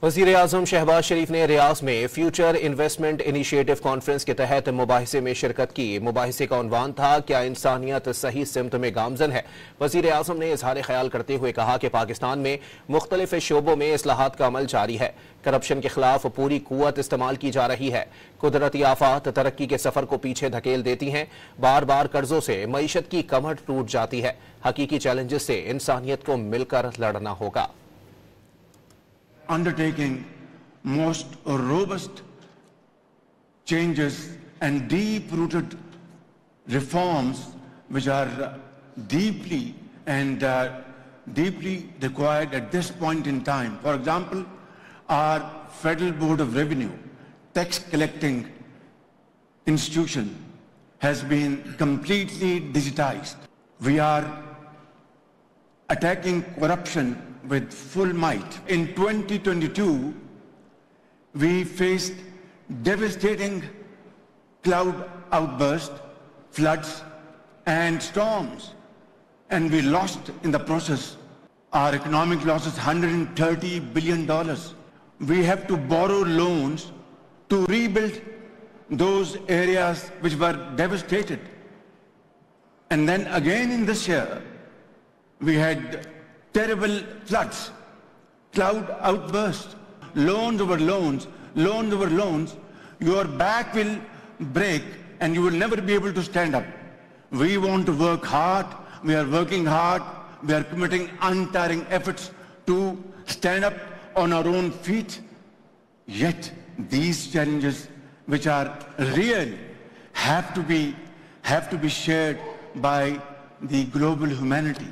वजीराइज़म शहबाज शरीफ ने रियाज में future investment initiative conference के तहत मुबाहिसे में शिरकत की। मुबाहिसे का उन्वान था, क्या इंसानियत सही सिमत में गामजन है। वजीराइज़म ने इजहार ख्याल करते हुए कहा कि पाकिस्तान में मुख्तलिफ शोबों में इस्लाहात का अमल जारी है। करप्शन के खिलाफ पूरी कुव्वत इस्तेमाल की जा रही है। कुदरती आफात तरक्की के सफर को पीछे धकेल देती हैं। बार बार कर्जों से मईशत की कमर टूट जाती है। हकीकी चैलेंजेस से इंसानियत को मिलकर लड़ना होगा। Undertaking most robust changes and deep-rooted reforms which are deeply required at this point in time. For example, our Federal Board of Revenue, tax collecting institution, has been completely digitized. We are attacking corruption with full might. In 2022, we faced devastating cloud outbursts, floods, and storms, and we lost in the process. Our economic loss is $130 billion. We have to borrow loans to rebuild those areas which were devastated. And then again in this year, we had terrible floods, cloud outbursts, loans over loans, loans over loans. Your back will break and you will never be able to stand up. We want to work hard. We are working hard. We are committing untiring efforts to stand up on our own feet. Yet these challenges, which are real, have to be shared by the global humanity.